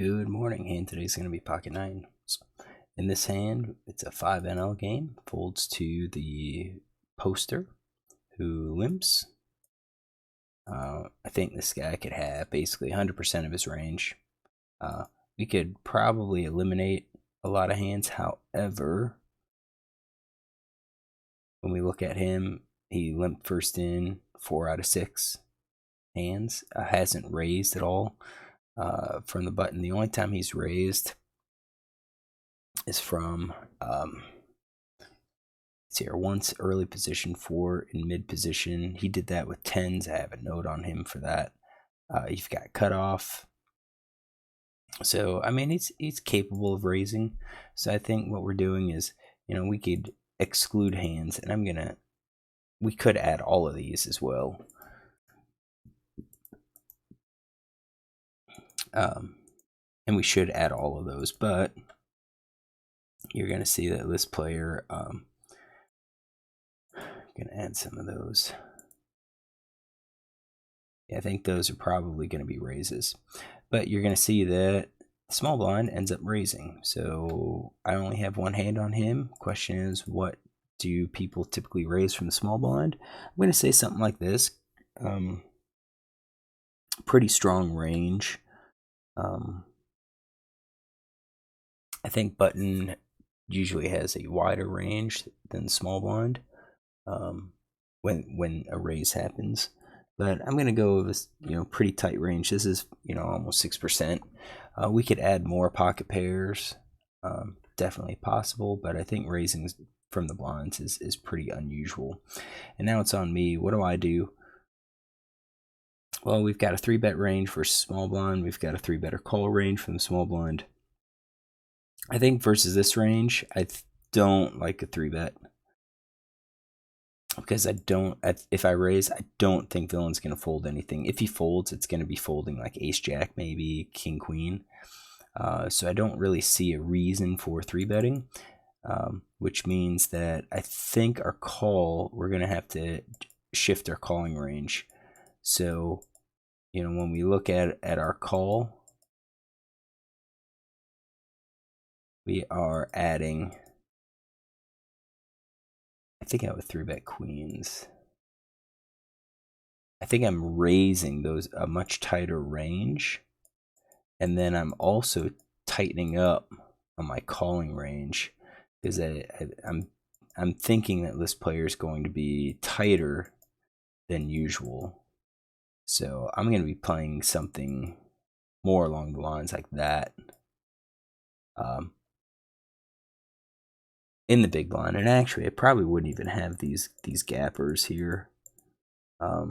Good morning. Hand today's going to be pocket 9. In this hand, it's a 5 NL game. Folds to the poster, who limps. I think this guy could have basically 100% of his range. We could probably eliminate a lot of hands. However, when we look at him, he limped first in 4 out of 6 hands. Hasn't raised at all from the button. The only time he's raised is from it's here once early position, 4 in mid position. He did that with 10s. I have a note on him for that. You've got cutoff. So I mean he's capable of raising. So I think what we're doing is, we could exclude hands, and we could add all of these as well. And we should add all of those, but you're going to see that this player, I'm going to add some of those. Yeah, I think those are probably going to be raises, but you're going to see that small blind ends up raising. So I only have one hand on him. Question is, what do people typically raise from the small blind? I'm going to say something like this. Pretty strong range. I think button usually has a wider range than small blind when a raise happens. But I'm going to go with this, pretty tight range. This is, almost 6%. We could add more pocket pairs. Definitely possible, but I think raising from the blinds is pretty unusual. And now it's on me. What do? Well, we've got a 3-bet range for small blind. We've got a 3-better call range from the small blind. I think versus this range, I don't like a 3-bet. Because if I raise, I don't think villain's going to fold anything. If he folds, it's going to be folding like ace-jack, maybe king-queen. So I don't really see a reason for 3-betting, which means that I think our call, we're going to have to shift our calling range. So, when we look at our call, we are adding, I think I would 3-bet queens. I think I'm raising those a much tighter range, and then I'm also tightening up on my calling range, because I'm thinking that this player is going to be tighter than usual. So I'm going to be playing something more along the lines like that in the big blind. And actually, I probably wouldn't even have these gappers here. I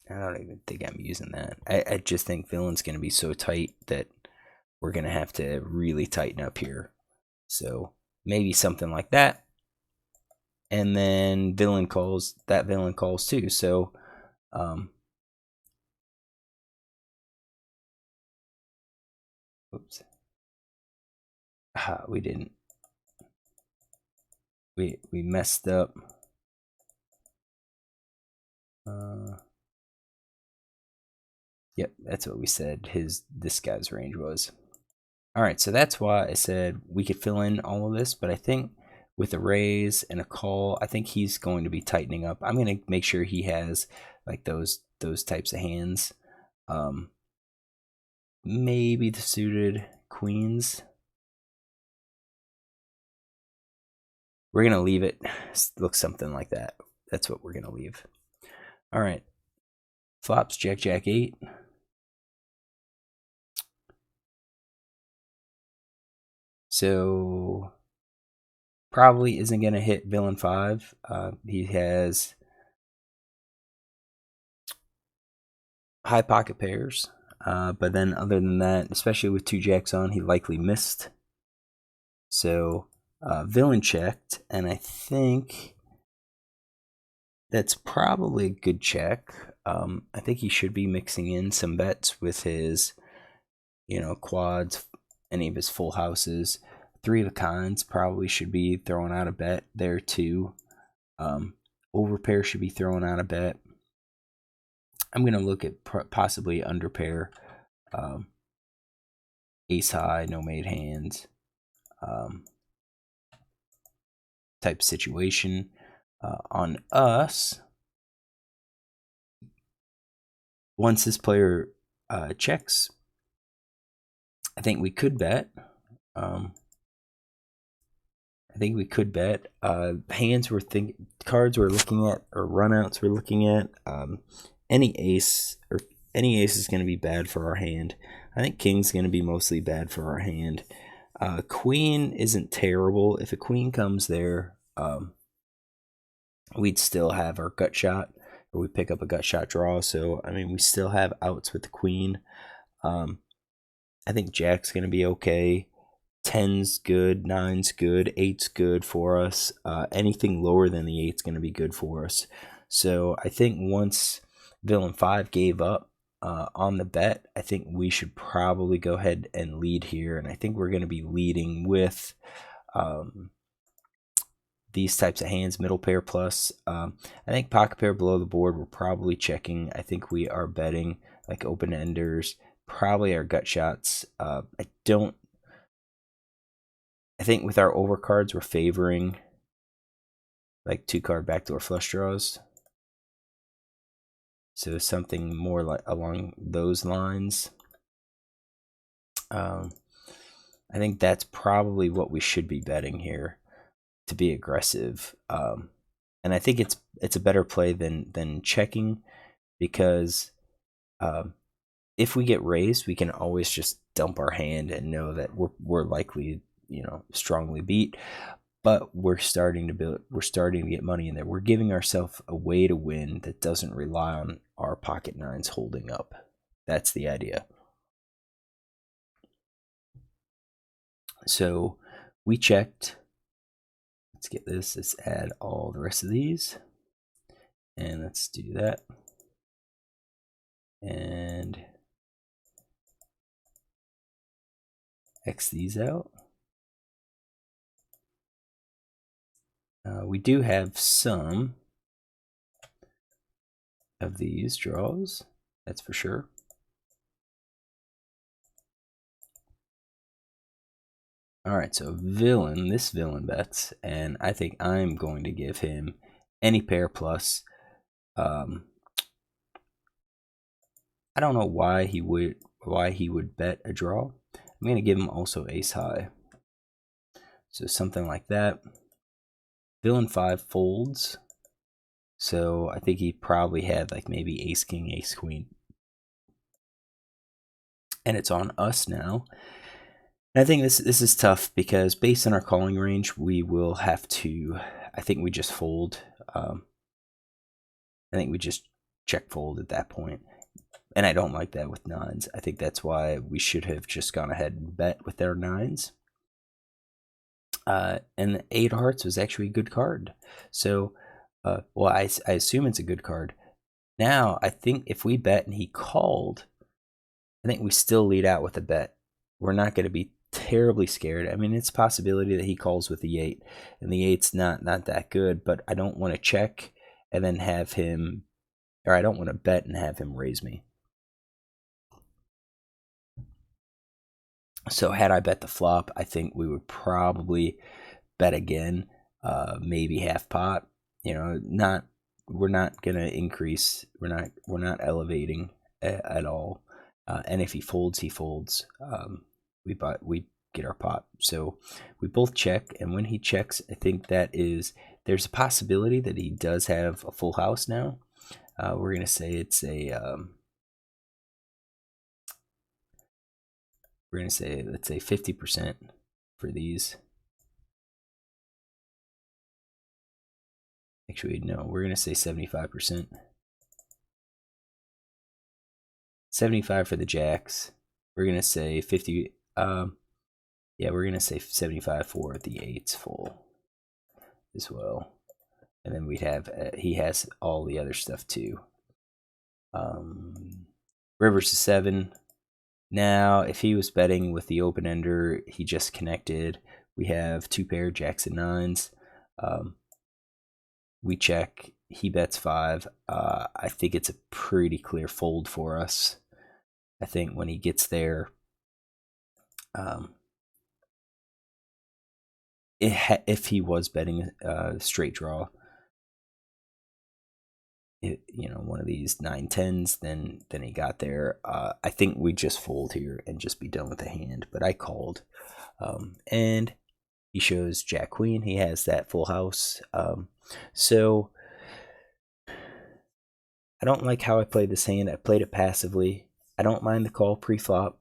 don't even think I'm using that. I just think villain's going to be so tight that we're going to have to really tighten up here. So maybe something like that. And then villain calls too. So oops. We didn't. We messed up. Yep, that's what we said this guy's range was. All right, so that's why I said we could fill in all of this, but I think with a raise and a call, I think he's going to be tightening up. I'm going to make sure he has like those types of hands. Maybe the suited queens. We're going to leave it look something like that. That's what we're going to leave. All right. Flops, jack, jack, 8. So probably isn't going to hit villain 5. He has high pocket pairs. But then other than that, especially with 2 jacks on, he likely missed. So villain checked, and I think that's probably a good check. I think he should be mixing in some bets with his, quads, any of his full houses. 3 of a kinds probably should be throwing out a bet there too. Overpair should be throwing out a bet. I'm going to look at possibly under pair, ace high, no made hands type situation. On us, once this player checks, I think we could bet. Hands cards we're looking at, or runouts we're looking at. Any ace is going to be bad for our hand. I think king's going to be mostly bad for our hand. Queen isn't terrible. If a queen comes there, we'd still have our gut shot, or we pick up a gut shot draw. So, I mean, we still have outs with the queen. I think jack's going to be okay. 10's good, 9's good, 8's good for us. Anything lower than the 8's going to be good for us. So I think once villain 5 gave up on the bet, I think we should probably go ahead and lead here. And I think we're going to be leading with these types of hands, middle pair plus. I think pocket pair below the board, we're probably checking. I think we are betting like open enders, probably our gut shots. I think with our overcards, we're favoring like 2-card backdoor flush draws. So something more like along those lines. I think that's probably what we should be betting here to be aggressive. And I think it's a better play than checking, because if we get raised, we can always just dump our hand and know that we're likely, strongly beat. But we're starting to get money in there. We're giving ourselves a way to win that doesn't rely on our pocket nines holding up. That's the idea. So we checked. Let's get this. Let's add all the rest of these. And let's do that. And X these out. We do have some of these draws, that's for sure. All right, so this villain bets, and I think I'm going to give him any pair plus. I don't know why he would bet a draw. I'm going to give him also ace high. So something like that. Villain 5 folds. So I think he probably had like maybe ace king, ace queen. And it's on us now. And I think this is tough, because based on our calling range, we will have to, I think we just fold. I think we just check fold at that point. And I don't like that with nines. I think that's why we should have just gone ahead and bet with our nines. And the 8 of hearts was actually a good card. So, well, I assume it's a good card. Now, I think if we bet and he called, I think we still lead out with a bet. We're not going to be terribly scared. I mean, it's a possibility that he calls with the 8, and the 8's not that good, but I don't want to check and then have him, or I don't want to bet and have him raise me. So had I bet the flop, I think we would probably bet again, maybe half pot. We're not gonna increase. We're not elevating at all. And if he folds, he folds. We get our pot. So we both check, and when he checks, I think there's a possibility that he does have a full house now. We're gonna say it's a. We're going to say, let's say 50% for these. Actually, no, we're going to say 75%. 75 for the jacks. We're going to say 50. Yeah, we're going to say 75 for the 8s full as well. And then we'd have, he has all the other stuff too. Rivers to 7. Now, if he was betting with the open ender, he just connected. We have 2 pair jacks and 9s. We check. he bets 5. I think it's a pretty clear fold for us. I think when he gets there, if he was betting a straight draw, one of these 9-10s, then he got there. I think we just fold here and just be done with the hand. But I called, and he shows Jack Queen. He has that full house. So I don't like how I played this hand. I played it passively. I don't mind the call pre-flop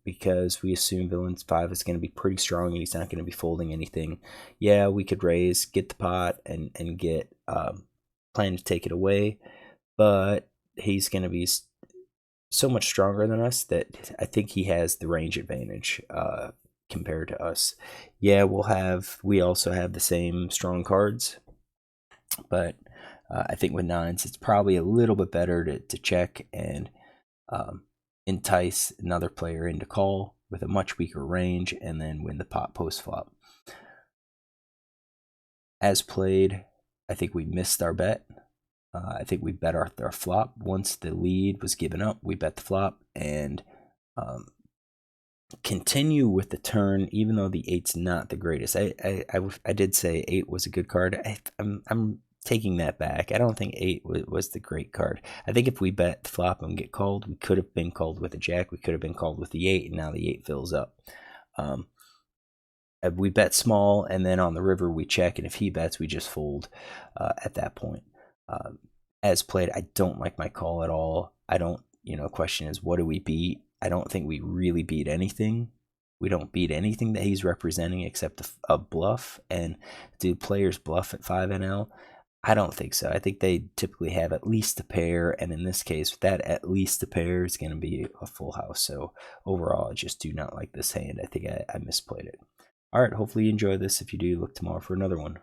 because we assume villain's 5 is going to be pretty strong and he's not going to be folding anything. Yeah, we could raise, get the pot, and get plan to take it away, but he's going to be so much stronger than us that I think he has the range advantage compared to us. Yeah, we also have the same strong cards, but I think with 9s, it's probably a little bit better to check and entice another player into call with a much weaker range and then win the pot post flop. As played, I think we missed our bet. I think we bet our flop. Once the lead was given up, we bet the flop and continue with the turn, even though the 8's not the greatest. I did say 8 was a good card. I'm taking that back. I don't think 8 was the great card. I think if we bet the flop and get called, we could have been called with a jack. We could have been called with the 8, and now the 8 fills up. We bet small, and then on the river we check, and if he bets, we just fold at that point. As played, I don't like my call at all. I don't, question is, what do we beat? I don't think we really beat anything. We don't beat anything that he's representing except a bluff. And do players bluff at 5 NL? I don't think so. I think they typically have at least a pair, and in this case, that at least a pair is going to be a full house. So overall, I just do not like this hand. I think I misplayed it. All right, hopefully you enjoy this. If you do, look tomorrow for another one.